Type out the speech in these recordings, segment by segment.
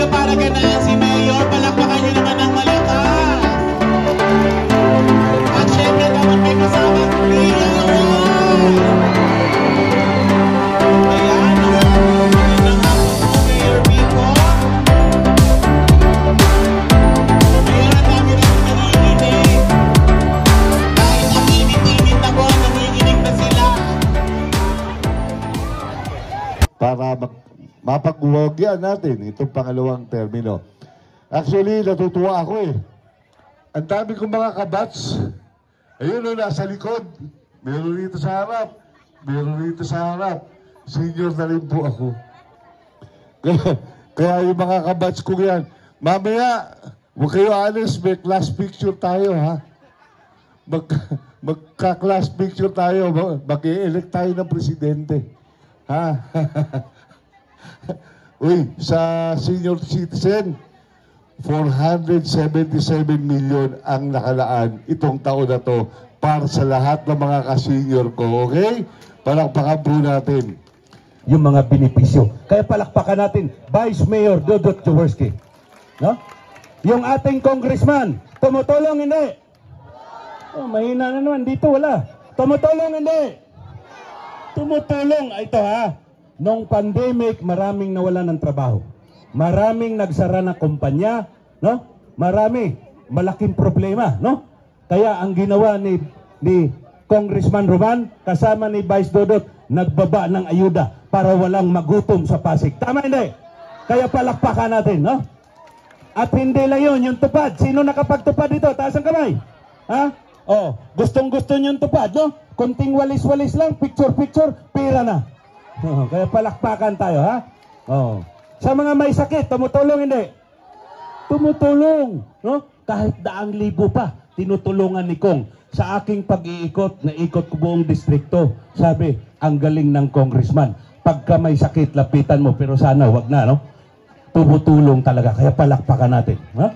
para ganahan si Mayor. Palakpakan nyo naman ng malakas. At syempre naman may kasama Mayor. Ayan, magandang hapon po, Mayor Vico. Mayor, ang dami rin nanginginig. Kahit ang init-init na po, nanginginig na sila. Para mapag-uwagyan natin itong pangalawang termino. Actually, natutuwa ako eh. Ang dami kong mga kabats. Ayun o, nasa likod. Meron rito sa harap. Meron rito sa harap. Senior na rin po ako. Kaya yung mga kabats ko yan, mamaya, huwag kayo honest, may class picture tayo ha. Magka-class picture tayo, mag-i-elect tayo ng presidente. Ha? Uy, sa senior citizen, 477 million ang nakalaan itong taon na to para sa lahat ng mga ka-senior ko, okay? Palakpakan po natin yung mga benepisyo. Kaya palakpakan natin, Vice Mayor Dodot Jaworski. No? Yung ating congressman, tumutulong hindi? Oh, mahina na naman, dito wala. Tumutulong hindi? Tumutulong, ito ha. Nung pandemic, maraming nawalan ng trabaho. Maraming nagsara ng kumpanya, no? Marami, malaking problema, no? Kaya ang ginawa ni Congressman Roman, kasama ni Vice Dodot, nagbaba ng ayuda para walang magutom sa Pasig. Tama hindi? Kaya palakpakan natin, no? At hindi lang yun, yung tupad. Sino nakapagtupad dito? Taas ang kamay. Ha? Oh, gustong-gusto nyo yung tupad, no? Kunting walis-walis lang, picture-picture, pira na. Kaya palakpakan tayo, ha? Oh. Sa mga may sakit, tumutulong hindi? Tumutulong, no? Kahit 100,000 pa, tinutulungan ni Kong. Sa aking pag-iikot, naikot ko buong distrikto, sabi, ang galing ng congressman. Pagka may sakit, lapitan mo, pero sana wag na, no? Tumutulong talaga, kaya palakpakan natin, ha?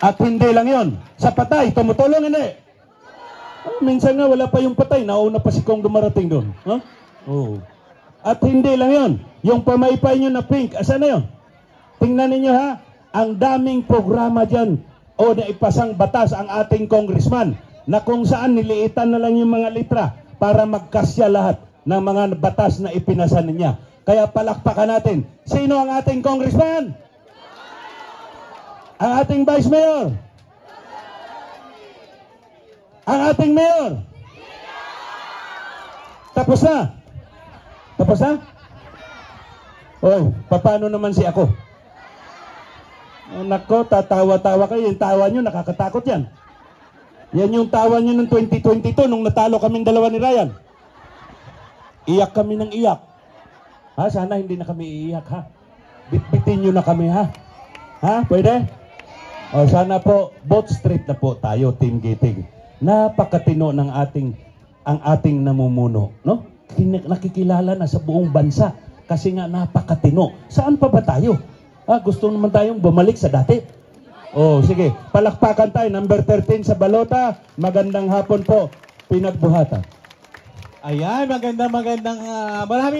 At hindi lang yon, sa patay, tumutulong hindi? Oh, minsan nga, wala pa yung patay, nauna pa si Kong dumarating doon, ha? Oh. At hindi lang yon, yung pamaypay nyo na pink, asan na yon? Tingnan ninyo ha, ang daming programa dyan o naipasang batas ang ating congressman na kung saan niliitan na lang yung mga litra para magkasya lahat ng mga batas na ipinasa niya. Kaya palakpakan natin. Sino ang ating congressman? Ang ating vice mayor? Ang ating mayor? Tapos na? Tapos na? Oy, paano naman si ako? Oh, nako, tatawa-tawa kayo. Yung tawa nyo, nakakatakot yan. Yan yung tawa nyo noong 2022, nung natalo kaming dalawa ni Ryan. Iyak kami ng iyak. Ha? Sana hindi na kami iiyak, ha? Bitbitin nyo na kami, ha? Ha? Pwede? O, sana po, both straight na po tayo, Team Giting. Napakatino ng ang ating namumuno, no? Nakikilala na sa buong bansa kasi nga napakatino. Saan pa ba tayo? Gusto naman tayong bumalik sa dati. Oh, sige. Palakpakan tayo. Number 13 sa balota. Magandang hapon po, Pinagbuhatan. Ayan,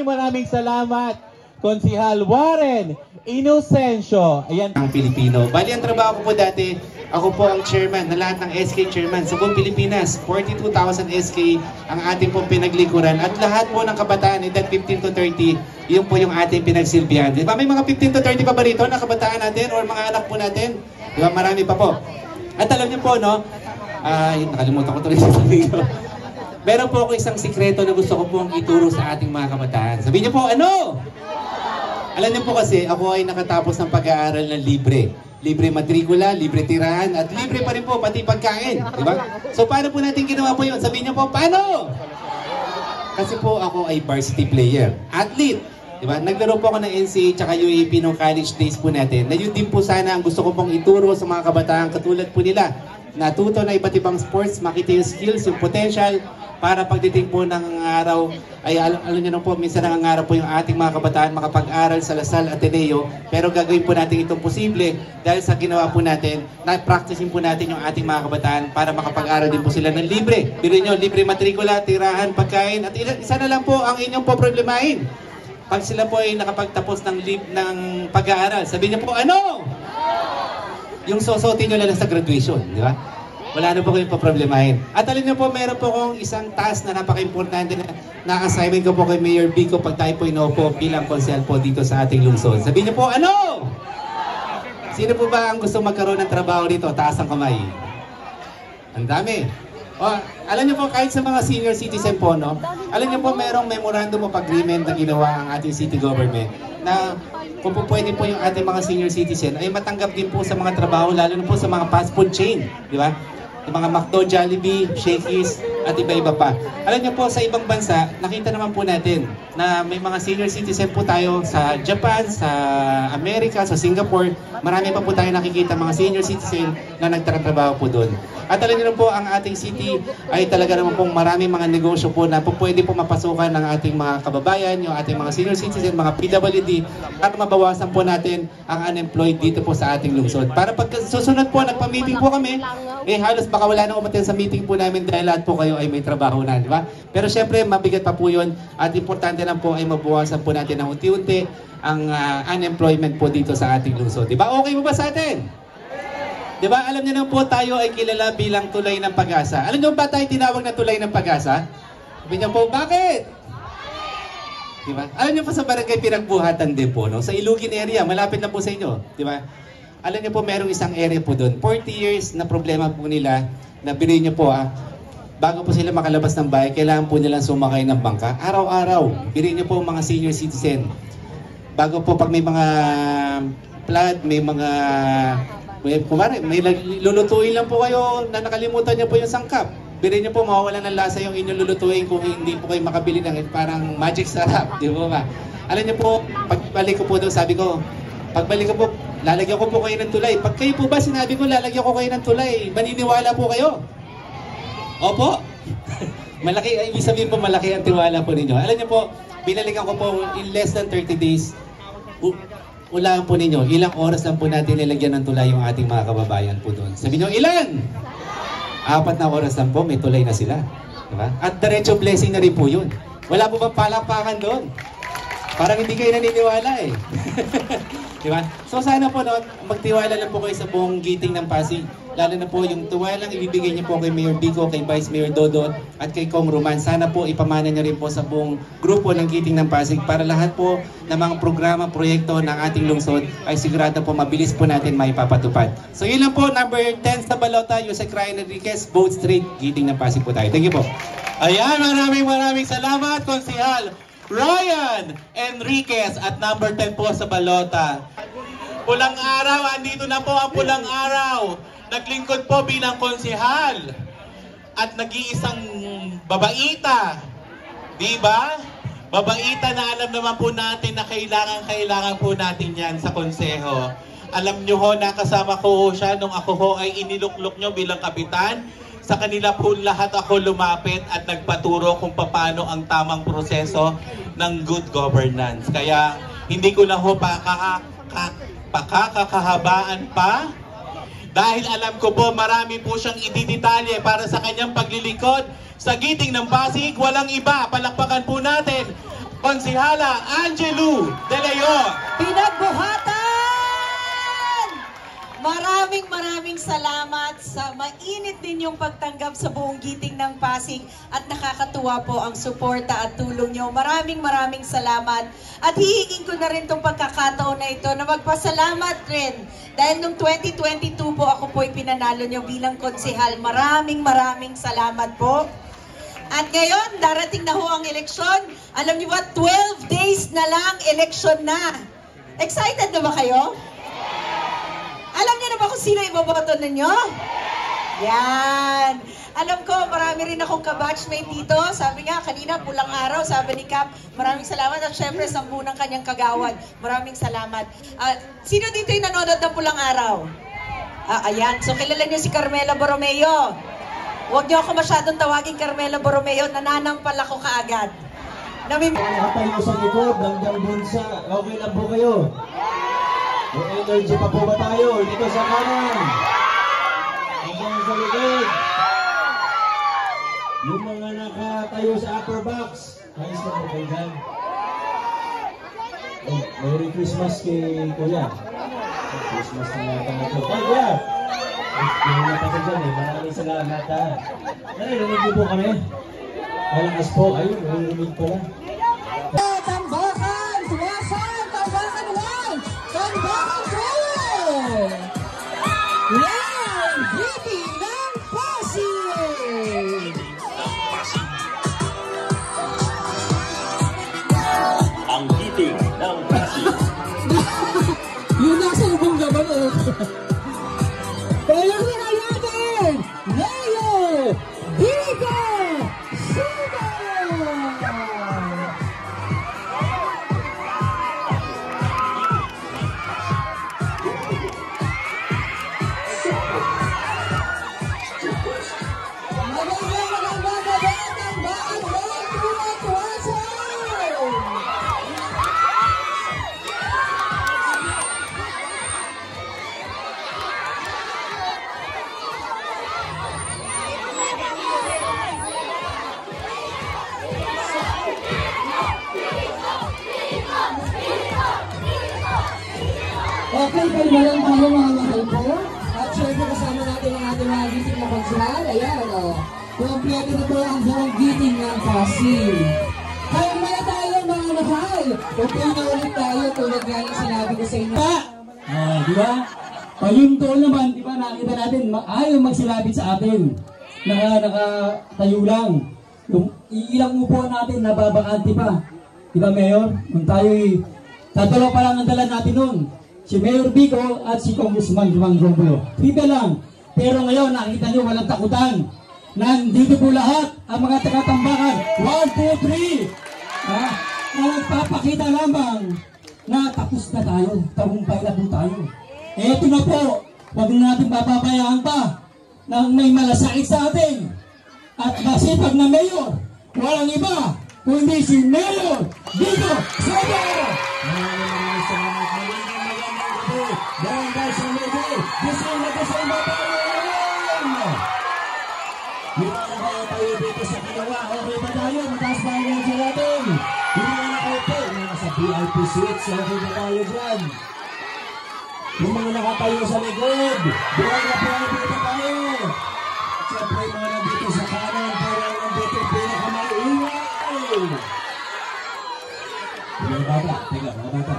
maraming salamat, Konsihal Warren Inocencio. Ayan ang Pilipino. Bali, ang trabaho ko po dati, ako po ang chairman na lahat ng SK chairman sa buong Pilipinas. 42,000 SK ang ating pong pinaglikuran. At lahat po ng kabataan, edad 15 to 30, yun po yung ating pinagsilbihan. Diba? May mga 15 to 30 pa ba rito na kabataan natin or mga anak po natin? Diba? Marami pa po. At alam niyo po, no? Nakalimutan ko tuloy sa sabi ko. Meron po ako isang sikreto na gusto ko pong ituro sa ating mga kabataan. Sabihin niyo po, ano? Alam niyo po kasi, ako ay nakatapos ng pag-aaral ng libre. Libre matrikula, libre tirahan, at libre pa rin po, pati pagkain. Diba? So, paano po natin ginawa po yun? Sabihin niyo po, paano? Kasi po ako ay varsity player. Athlete. Diba? Naglaro po ako ng NCAA tsaka UAP nung college days po natin. Na yun din po sana ang gusto ko pong ituro sa mga kabataan katulad po nila. Natuto na iba't ibang sports, makita yung skills, yung potential, para pagdating po ng araw, ay alam niyo na po, minsan nangangarap po yung ating mga kabataan makapag-aral sa Lasal Ateneo, pero gagawin po natin itong posible dahil sa ginawa po natin, na-practicing po natin yung ating mga kabataan para makapag-aral din po sila ng libre. Pero nyo, libre matrikula, tirahan, pagkain, at isa na lang po ang inyong po problemahin. pag sila po ay nakapagtapos ng pag-aaral, sabihin niyo po, ano? Yung susutin nyo lang sa graduation, di ba? Wala na po kayong paproblemahin. At alam niyo po, meron po akong isang task na napaka-importante na assignment ko po kay Mayor Vico pag tayo po inuupo bilang konsehal po dito sa ating lungsod. Sabihin niyo po, ano? Sino po ba ang gusto magkaroon ng trabaho dito? Taas ang kamay. Ang dami. Alam niyo po, kahit sa mga senior citizen po, no? Alam niyo po, merong memorandum of agreement na ginawa ang ating city government na kung po pwede po yung ating mga senior citizen ay matanggap din po sa mga trabaho, lalo na po sa mga fast food chain, di ba? Yung mga McDo, Jollibee, Shakey's, at iba-iba pa. Alam niyo po, sa ibang bansa, nakita naman po natin na may mga senior citizen po tayo sa Japan, sa Amerika, sa Singapore. Marami pa po tayo nakikita mga senior citizen na nagtatrabaho po doon. At alam niyo po, ang ating city ay talaga naman pong maraming mga negosyo po na po pwede po mapasukan ng ating mga kababayan, yung ating mga senior citizen, mga PWD, at mabawasan po natin ang unemployed dito po sa ating lungsod. Para pag susunod po, nagpa-meeting po kami, halos baka wala nang umaten sa meeting po namin dahil lahat po kayo ay may trabaho na, di ba? Pero syempre, mabigat pa po yun at importante lang po ay mabawasan po natin ng unti-unti ang unemployment po dito sa ating lungsod. Di ba? Okay mo ba sa atin? Di ba? Alam niyo na po tayo ay kilala bilang tulay ng pag-asa. Alam niyo ba tayo tinawag na tulay ng pag-asa? Sabi niyo po, bakit? Di ba? Alam niyo po sa barangay Pinagbuhatan din po, no? Sa Ilugin area, malapit na po sa inyo. Di ba? Alam niyo po, merong isang area po doon. 40 years na problema po nila na bilhin niyo po, bago po sila makalabas ng bahay, kailangan po nilang sumakay ng bangka. Araw-araw, bilhin niyo po mga senior citizen. Bago po pag may mga flood, may mga kumari, may lulutuin lang po kayo na nakalimutan niyo po yung sangkap. Bilhin niyo po, mawawalan ng lasa yung inyong lulutuin kung hindi po kayo makabili ng parang magic sarap, di ba ba? Alam niyo po, pagbalik ko po doon, sabi ko, pagbalik ko po, lalagyan ko po kayo ng tulay. Pag kayo po ba sinabi ko, lalagyan ko kayo ng tulay, maniniwala po kayo? Opo. Malaki, ibig sabihin po, malaki ang tiwala po ninyo. Alam niyo po, binalikan ko po in less than 30 days, ulaan po ninyo, ilang oras lang po natin nilagyan ng tulay yung ating mga kababayan po doon. Sabi niyo, ilan? 4 na oras lang po, may tulay na sila. Diba? At diretso blessing na rin po yun. Wala po bang palakpakan doon? Parang hindi kayo naniniwala eh. Diba? So sana po, no, magtiwala lang po kayo sa buong giting ng Pasig. Lalo na po yung tiwalang ibibigay niyo po kay Mayor Vico, kay Vice Mayor Dodot, at kay Kong Roman. Sana po ipamana niyo rin po sa buong grupo ng giting ng Pasig para lahat po ng mga programa, proyekto ng ating lungsod ay sigurado po mabilis po natin maipapatupad. So yun lang po, number 10 sa balota, Yusek Ryan Enriquez, Boat Street, giting ng Pasig po tayo. Thank you po. Ayan, maraming salamat, Konsehal Ryan Enriquez at number 10 po sa balota. Pulang araw, andito na po ang pulang araw. Naglingkod po bilang konsehal at nag-iisang babaita. Di ba? Babaita na alam naman po natin na kailangan po natin yan sa konseho. Alam nyo ho, nakasama ko siya nung ako ho ay iniluklok nyo bilang kapitan. Sa kanila po lahat ako lumapit at nagpaturo kung paano ang tamang proseso ng good governance. Kaya hindi ko na ho pakakahabaan pa. Dahil alam ko po marami po siyang ididetalye para sa kanyang paglilingkod sa giting ng Pasig. Walang iba, palakpakan po natin, Konsehala Angelou De Leon. Pinagbuhatan! Maraming salamat sa mainit ninyong pagtanggap sa buong giting ng Pasig at nakakatuwa po ang suporta at tulong nyo. Maraming salamat. At hihingin ko na rin itong pagkakataon na ito na magpasalamat rin. Dahil noong 2022 po ako po pinanalo nyo bilang konsehal. Maraming salamat po. At ngayon, darating na ho ang eleksyon. Alam niyo ba, 12 days na lang, eleksyon na. Excited na ba kayo? Alam niyo na ba kung sino iboboto ninyo? Yan. Alam ko, marami rin akong kabatchmate dito. Sabi nga, kanina, pulang araw, sabi ni Cap, maraming salamat. At syempre, 10 ng kanyang kagawad. Maraming salamat. Sino dito yung nanonood ng pulang araw? Ayan. So, kilala niyo si Carmela Borromeo. Huwag niyo ako masyadong tawagin Carmela Borromeo. Nananampal ako kaagad. Nakatayo sa likod, hanggang bunsa. Okay lang po kayo? May energy pa po ba tayo? Dito sa kanan. Hanggang sa likod. Yung mga nakatayo sa upper box, ayos na po kayo dyan. Merry Christmas kay Kuya. Christmas na natin. Ay, Kuya! Hindi pa ko dyan eh. Maraming salamat ha. Narinig niyo po kami? Malakas po. Ayun, narinig pala. Tambakan! Tuwasan! Tambakan 1! Tambakan 2! Yan! Beauty ng Pasig! Ang giting ng Pasig. Yun ang sa ubong gaban eh. Kaya rin natin! Leo! Vico! Suga! Okay, kalmalang tayo mga mahal ko. At syempre kasama natin ang ating mga giting na konsyal. Ayan, o. Kompleto na po ang buong giting ng Pasig. Kalmala tayo mga mahal. Okay na ulit tayo tulad nga ng sinabi ko sa inyo. Di ba? Yung doon naman, di ba, nakita natin, ayaw magsilabit sa atin. Nakatayo lang. Yung ilang upuan natin, nababakante pa. Di ba, Mayor? Kung tayo'y, tatalo pa lang ang dala natin nun. Si Mayor Vico at si Congressman Juan Romulo. Tiga lang. Pero ngayon, nakita nyo, walang takutan. Nandito po lahat ang mga taga-Tambakan. 1, 2, 3. Na nagpapakita lamang na tapos na tayo. Tagumpay na po tayo. Eto na po. Huwag na natin papabayaan pa na may malasakit sa atin. At masipag na Mayor. Walang iba kundi si Mayor Vico Soto. Maraming salamat. Barangay San Miguel, Giselle na Giselle Matayan! Hindi na kaya tayo dito sa kanawa. Okay ba tayo? Mataas ba ang energy natin? Hindi na kayo po. Nasa VIP suites. Okay ba tayo dyan? Yung mga nakatayo sa likod, buwan na po dito tayo. At syempre mga nandito sa kanan, pero nandito pinakamaiingay. Mga bata, teka mga bata.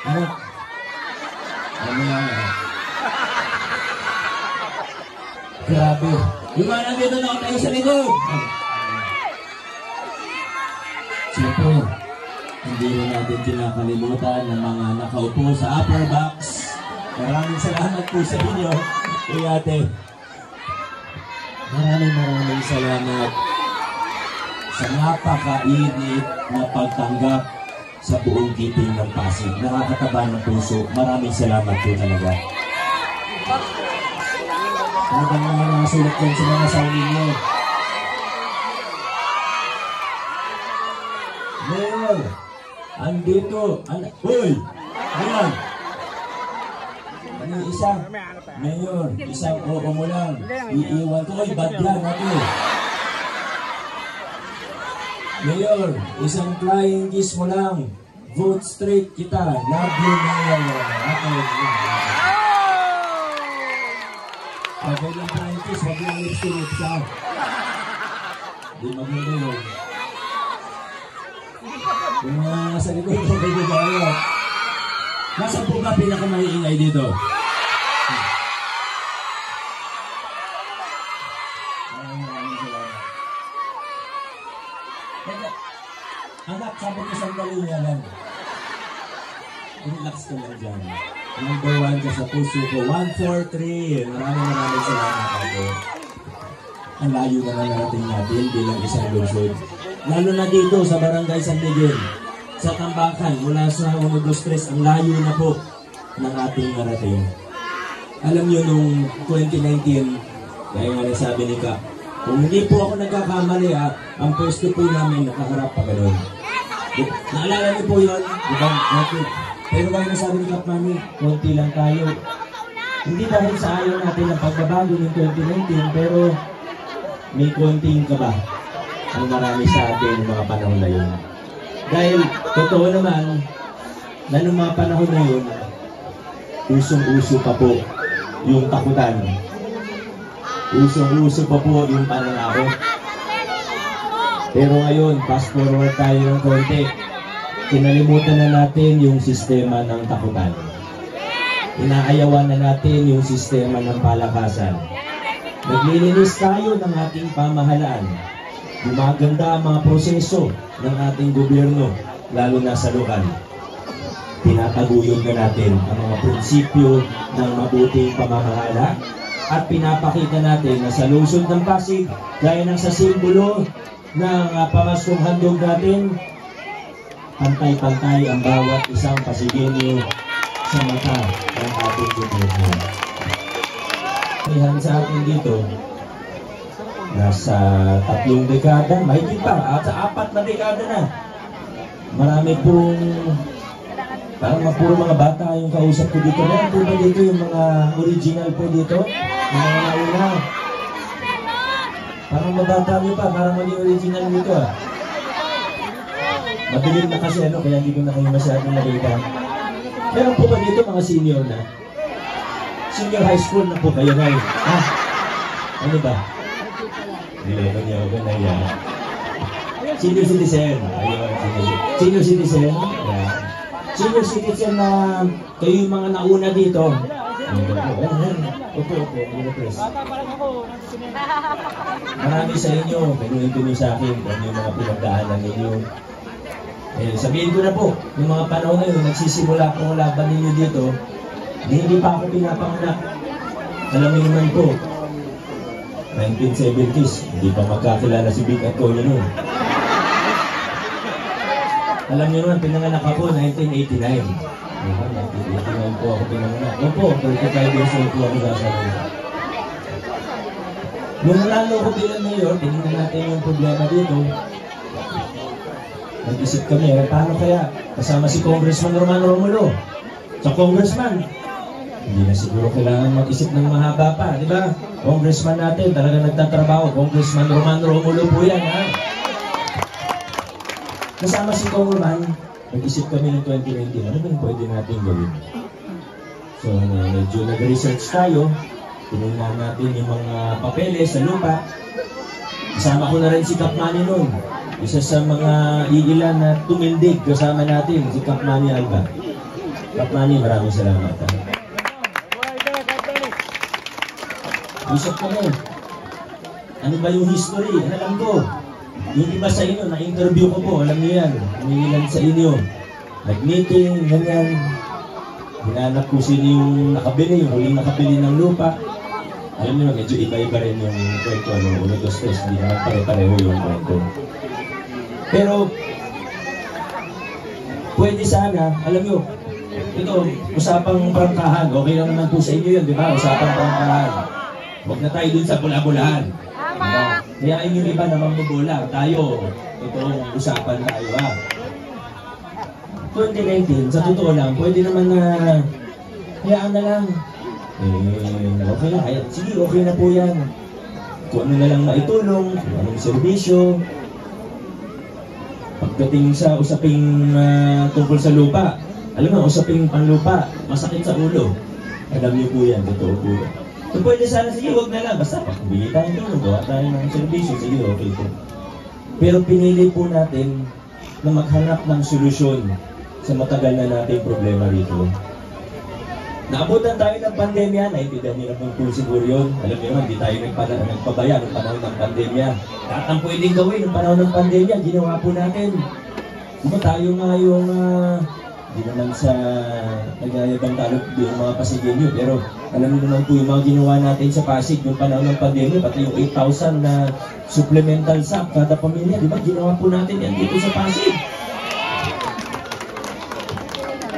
Ano? Ano yan? Grabe. Yung mga nandito na tayo sa likod. Siyempre, hindi rin natin kinakalimutan ng mga nakaupo sa upper box. Maraming salamat po sa inyo. Kay ate. Maraming salamat sa napakainit na pagtanggap sa buong giting ng Pasig. Nakakataba ng puso. Maraming salamat po talaga. Talagang naman nakasulat yan sa mga signing nyo. Mayor, andito. Uy! Ayan! Ano isang? Mayor, isang oo mo lang. Iiwan ko. Uy, bad yan natin. Mayor, isang flying kiss mo lang. Vote straight kita. Love you, Mayor. Okay lang flying kiss, wag lang lips-to-lips ha. Di maganda yun. Yung mga nasa likod ko kayo tayo. Nasaan po ba pinakamahiingay dito? Anak, sabi ko sandali niya lang. Relax ka lang dyan. Number 1 ka sa puso ko. 1, 4, 3. Maraming salamat ako. Ang layo na natin bilang isang lungsod. Lalo na dito sa Barangay San Miguel. Sa Tambakan, mula sa 1, 2, 3, ang layo na po ng ating narating. Alam nyo nung 2019, kaya nga nasabi ni Kap, kung hindi po ako nagkakamali ang pwesto po namin nakaharap pa ganun. Naalala niyo po yun? Diba? Okay. Pero kaya nasabi ni Kap Mami, konti lang tayo. Hindi dahil sa ayaw natin ang pagbabago ng 2019, pero may konting kaba ang marami sa atin ng mga panahon na yun. Dahil totoo naman na nung mga panahon na yun, usong-uso pa po yung takutan. Usong-uso pa po yung pananakot. Pero ngayon, fast forward tayo ng konti. Kinalimutan na natin yung sistema ng takutan. Inaayawan na natin yung sistema ng palakasan. Naglilinis tayo ng ating pamahalaan. Gumaganda ang mga proseso ng ating gobyerno, lalo na sa lokal. Tinataguyod na natin ang mga prinsipyo ng mabuting pamamahala at pinapakita natin na sa lungsod ng Pasig, gaya ng sa simbolo ng pamaskong handog natin, pantay-pantay ang bawat isang Pasigenyo sa mata ng ating gobyerno. Kaya sa atin dito, nasa 3 dekada, mahigit pa, at sa 4 na dekada na. Marami pong, parang puro mga bata yung kausap ko dito. Meron po ba dito yung mga original po dito? Yung mga nauna. Parang mabata nyo pa, parang mali original dito ah. Madilim na kasi ano, kaya hindi ko na kayo masyadong nakita. Meron po ba dito mga senior na? Senior high school na po kayo ngayon. Ha? Ano ba? Niloko niya ako na yan. Senior citizen. Ayun, senior citizen. Ayan. Senior citizen na kayo yung mga nauna dito. Opo. Marami sa inyo. Kanuhin ko niyo sa akin kung yung mga pinagdaanan ninyo. Eh, sabihin ko na po, yung mga panahon na yun, nagsisimula po ang laban ninyo dito, hindi pa ako pinapanganak. Alam niyo naman po, 1970s, hindi pa magkakilala si Big at Cole noon. Alam niyo naman, pinanganak ako 1989. 1989 po ako pinanganak. Opo, 35 years old po ako sasabihin. Nung lalo ko bilang mayor, tinignan natin yung problema dito. Nag-isip kami, paano kaya kasama si Congressman Roman Romulo? Sa Congressman, hindi na siguro kailangan mag-isip ng mahaba pa, di ba? Congressman natin, talaga nagtatrabaho. Congressman Roman Romulo po yan, ha? Kasama si Congressman, nag-isip kami ng 2019, ano ba yung pwede natin gawin? So, medyo nag-research tayo, tinignan natin yung mga papeles sa lupa. Kasama ko na rin si Kap Manny noon. Isa sa mga iilan na tumindig kasama natin, si Kap Manny Alba. Kap Manny, maraming salamat. Usap kami. Ano ba yung history? Alam ko. Yung iba sa inyo, na-interview ko po, alam niyo yan. Umiilan sa inyo. Nag-meeting, ganyan. Hinanap ko sino yung nakabili, yung huling nakabili ng lupa. Alam niyo, medyo iba-iba rin yung kwento. 1, 2, 3, hindi naman pare-pareho yung kwento. Pero, pwede sana, alam nyo, ito, usapang prangkahan, okay lang naman po sa inyo yun, di ba? Usapang prangkahan. Huwag na tayo dun sa bula-bulahan. Kaya yung iba naman magbula, tayo, itong usapan tayo, ha? 2019, sa totoo lang, pwede naman na, hayaan na lang. Okay na, sige, okay na po yan. Kung ano na lang maitulong, kung anong serbisyo. Pagdating sa usaping tungkol sa lupa, alam mo, usaping panlupa, masakit sa ulo. Alam niyo po yan, totoo po. So pwede sana, sige, huwag na lang. Basta pagbili tayo tulong, gawa tayo ng servisyo, sige, okay po. Pero pinili po natin na maghanap ng solusyon sa matagal na nating problema rito. Naabutan tayo ng pandemya, naintindihan niyo naman po siguro yun. Alam niyo naman, di tayo nagpabaya ng panahon ng pandemya. Lahat ang pwedeng gawin ng panahon ng pandemya, ginawa po natin. Diba tayo nga yung, di naman sa nagayabang talog yung mga Pasigenyo, pero alam niyo naman po yung mga ginawa natin sa Pasig yung panahon ng pandemya, pati yung 8,000 na supplemental SAP kada pamilya, di ba? Ginawa po natin yan dito sa Pasig.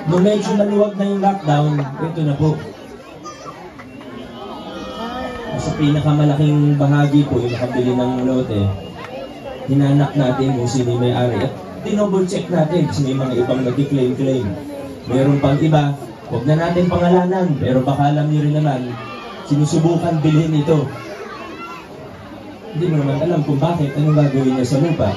Nung medyo maluwag na yung lockdown, ito na po. Sa pinakamalaking bahagi po, yung nakabili ng lote, hinanak natin kung sino may ari. At dinouble check natin kasi may mga ibang nag-claim. Meron pang iba, huwag na natin pangalanan, pero baka alam niyo rin naman, sinusubukan bilhin ito. Hindi mo naman alam kung bakit, anong gagawin niya sa lupa.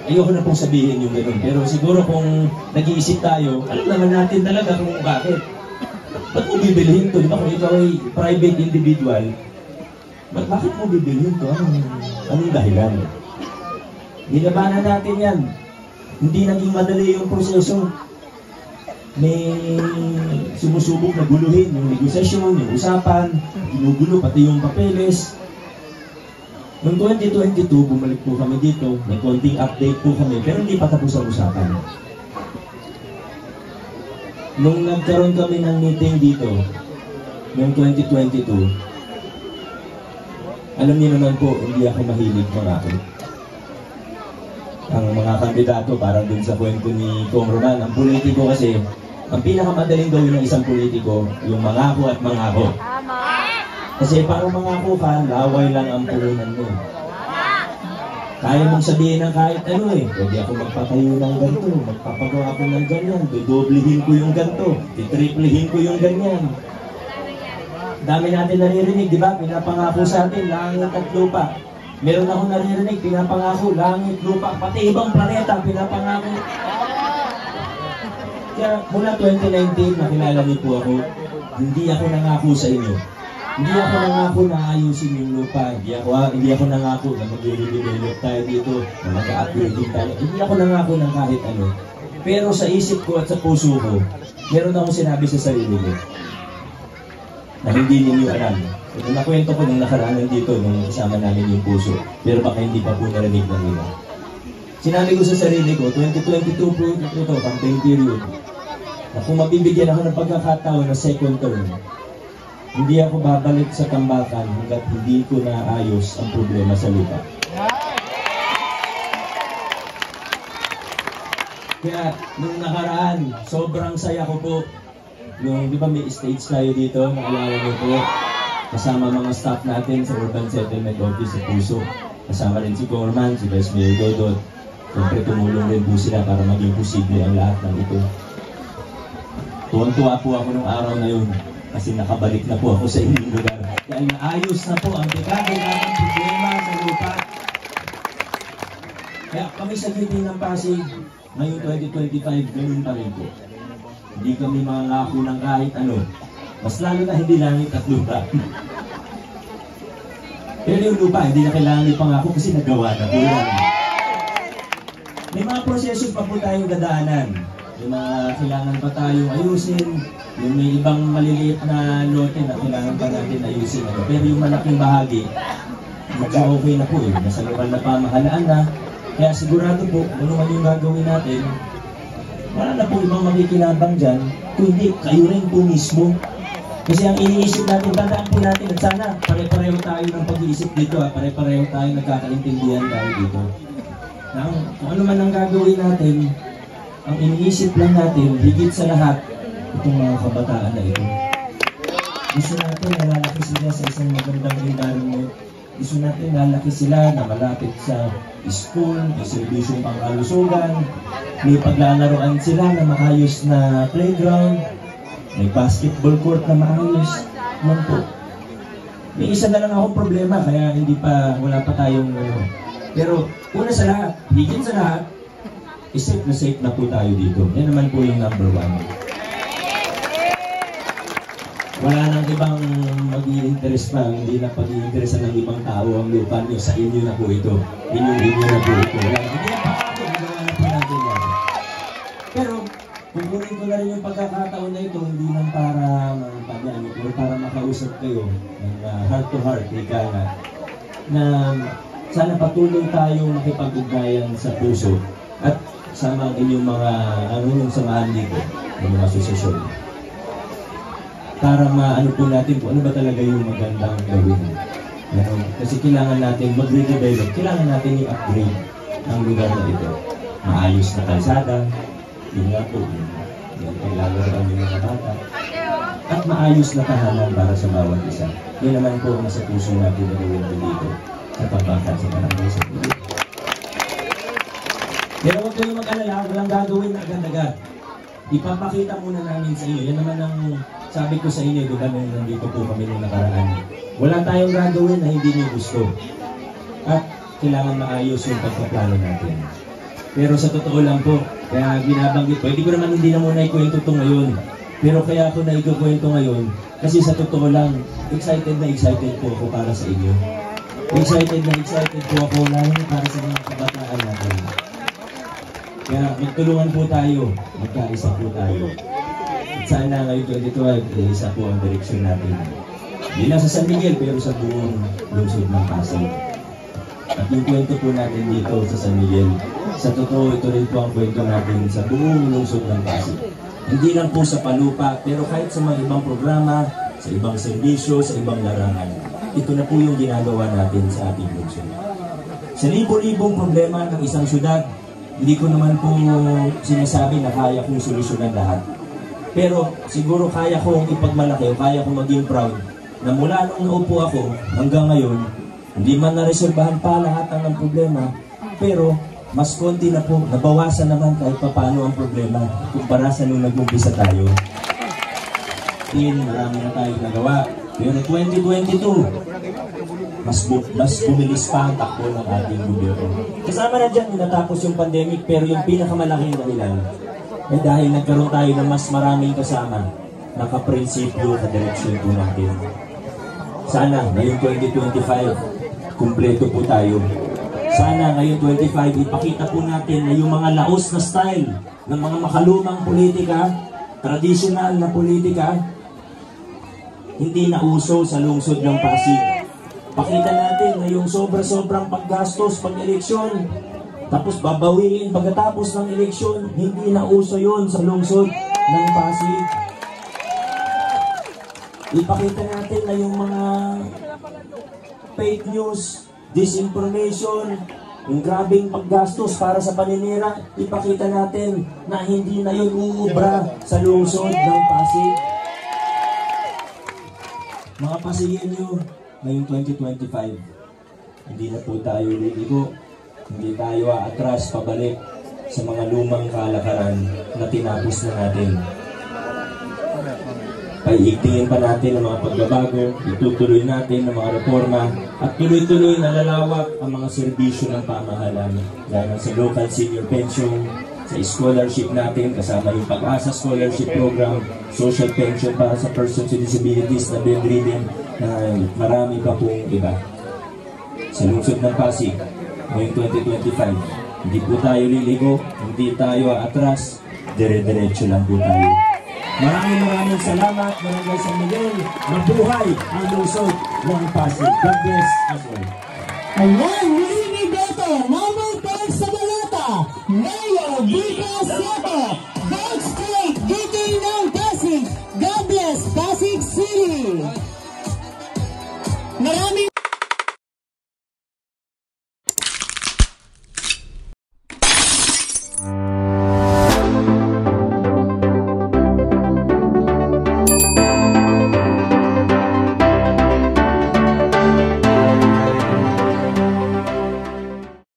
ayoko na pong sabihin yung gano'n. Pero siguro kung nag-iisip tayo, alam naman natin talaga kung bakit. Ba't mo bibilihin to? Di ba kung ikaw ay private individual, bakit mo bibilihin to? Anong dahilan? Nilabanan natin yan. Hindi naging madali yung proseso. May sumusubok na guluhin yung negosasyon, yung usapan, ginugulo pati yung papeles. Noong 2022, bumalik po kami dito, may konting update po kami, pero hindi pa tapos ang usapan. Nung nagkaroon kami ng meeting dito, noong 2022, alam niyo naman po, hindi ako mahilig marakit. Ang mga kandidato, parang din sa kwento ni Kong Roman, ang politiko kasi, ang pinakamadaling gawin ng isang politiko, yung mangako at mangako. Kasi parang mangako ka, laway lang ang puhunan mo. Kaya mong sabihin ng kahit ano eh. Pwede ako magpatayo ng ganito, magpapagawa ako ng ganyan, dodoblihin ko yung ganito, titriplihin ko yung ganyan. Dami natin naririnig, di ba? Pinapangako sa atin, langit at lupa. Meron akong naririnig, pinapangako, langit, lupa, pati ibang planeta, pinapangako. Kaya mula 2019, nakilala niyo po ako, hindi ako nangako sa inyo. Hindi ako nangako na ayusin yung lupa. Hindi ako nangako na mag-develop tayo dito, na mag-upgrading tayo. Hindi ako nangako ng kahit ano. Pero sa isip ko at sa puso ko, meron akong sinabi sa sarili ko na hindi ninyo alam. Ito nakwento ko nung nakaraan dito, nung kasama namin yung puso. Pero baka hindi pa po narinig ng iba. Sinabi ko sa sarili ko, 2022 po ito, campaign period, na kung mabibigyan ako ng pagkakataon na second term, hindi ako babalik sa tambakan hanggat hindi ko naayos ang problema sa lupa. Kaya nung nakaraan, sobrang saya ko po. Nung di ba may stage tayo dito, naalala niyo po, kasama mga staff natin sa Urban Settlement Office sa Puso. Kasama rin si Gorman, si Vice Mayor Dodot. Siyempre tumulong rin po sila para maging posible ang lahat ng ito. Tuwang-tuwa po ako nung araw na yun. Kasi nakabalik na po ako sa inyong lugar. Dahil naayos na po ang dekado natin problema sa lupa. Kaya kami sa Giting ng Pasig, ngayong 2025, ganun pa rin po. Hindi kami mangangako ng kahit ano. Mas lalo na hindi langit at lupa. Pero yung lupa, hindi na kailangan ipangako kasi nagawa na po yan. May mga proseso pa po tayong dadaanan. Yung mga kailangan pa tayong ayusin, yung may ibang maliliit na lote na kailangan pa natin ayusin. Pero yung malaking bahagi, medyo okay na po eh. Nasa lokal na pamahalaan na. Kaya sigurado po, ano man yung gagawin natin, wala na po ibang makikinabang dyan, kundi kayo rin po mismo. Kasi ang iniisip natin, tandaan po natin at sana pare-pareho tayo ng pag-iisip dito, pare-pareho tayo nagkakaintindihan tayo dito. Kung ano man ang gagawin natin, ang iniisip lang natin, higit sa lahat, itong mga kabataan na ito. Gusto natin nalalaki sila sa isang magandang environment. Gusto natin nalalaki sila na malapit sa school, may serbisyong pangkalusugan, may paglalaroan sila na maayos na playground, may basketball court na maayos. Man po. May isa na lang akong problema, kaya wala pa tayong pero una sa lahat, higit sa lahat, safe na po tayo dito. Yan naman po yung number one. Wala nang ibang mag-i-interest pa, hindi na pag-i-interesan ng ibang tao ang lupa nyo. Sa inyo na po ito. Inyo na po ito. Hindi na pa ako, hindi na natin yan. Pero, kukunin ko na rin yung pagkakataon na ito, hindi lang para para makausap kayo ng heart to heart, ika na sana patuloy tayong makipag-ugnayan sa puso at sama ang inyong mga yung samahan dito ng mga asosasyon para maano po natin kung ano ba talaga yung magandang gawin. Kasi kailangan natin mag-redevelop, kailangan natin i-upgrade ang lugar na ito. Maayos na kalsada, yun nga po, yung kailangan yung mga bata, at maayos na tahanan para sa bawat isa. Yun naman po ang nasa puso natin na gawin dito sa pagbakat sa barangay sa Pilipinas. Pero huwag kayong mag-alala, walang gagawin na agad-agad. Ipapakita muna namin sa inyo. Yan naman ang sabi ko sa inyo, diba nung nandito po kami nung nakaraan. Wala tayong gagawin na hindi niyo gusto. At kailangan maayos yung pagpaplano natin. Pero sa totoo lang po, kaya binabanggit ko, hindi ko naman hindi na muna ikwento ito ngayon. Pero kaya ako na ikukwento ngayon, kasi sa totoo lang, excited po ako para sa inyo. Excited po ako lalo para sa mga kabataan natin. Kaya magtulungan po tayo, magkaisa po tayo. At sana ngayon 2012, isa po ang direksyon natin. Hindi lang sa San Miguel, pero sa buong lungsod ng Pasig. At yung kwento po natin dito sa San Miguel, sa totoo, ito rin po ang kwento natin sa buong lungsod ng Pasig. Hindi lang po sa palupa, pero kahit sa mga ibang programa, sa ibang serbisyo, sa ibang larangan. Ito na po yung ginagawa natin sa ating lungsod. Sa libo-libong problema ng isang syudad, hindi ko naman po sinasabi na kaya kong solusyonan lahat. Pero siguro kaya kong ipagmalaki o kaya kong maging proud na mula nung naupo ako hanggang ngayon, hindi man naresolbahan pa lahat ng problema, pero mas konti na po, nabawasan naman kahit paano ang problema kumpara sa nung nag-umpisa tayo. Marami na tayong nagawa. Pero 2022, mas bumilis pa ang takbo ng ating gobyerno. Kasama na dyan, natapos yung pandemic, pero yung pinakamalaking dahilan ay dahil nagkaroon tayo ng mas maraming kasama, nakaprinsipyo, kadireksyon po natin. Sana ngayong 2025, kumpleto po tayo. Sana ngayong 25, ipakita po natin na yung mga laos na style ng mga makalumang politika, traditional na politika, hindi na uso sa lungsod ng Pasig. Pakita natin na yung sobra-sobrang paggastos pag-eleksyon, tapos babawiin pagkatapos ng eleksyon, hindi na uso yun sa lungsod ng Pasig. Ipakita natin na yung mga fake news, disinformation, yung grabing paggastos para sa paninira, ipakita natin na hindi na yun uubra sa lungsod ng Pasig. Mga Pasigenyo, ngayong 2025, hindi na po tayo liligo, hindi tayo aatras pabalik sa mga lumang kalakaran na tinapos na natin. Paiigtingin pa natin ang mga pagbabago, itutuloy natin ang mga reforma, at tuloy-tuloy na lalawak ang mga serbisyo ng pamahalaan, gaya sa local senior pension, sa scholarship natin, kasama yung Pag-asa Scholarship Program, social pension para sa persons with disabilities na bedridden, na marami pa pong iba. Sa lungsod ng Pasig, ngayong 2025, hindi po tayo liligo, hindi tayo atras, dire-diretso lang po tayo. Maraming salamat, Barangay San Miguel. Mabuhay ang lungsod ng Pasig. God bless us all. Ayan,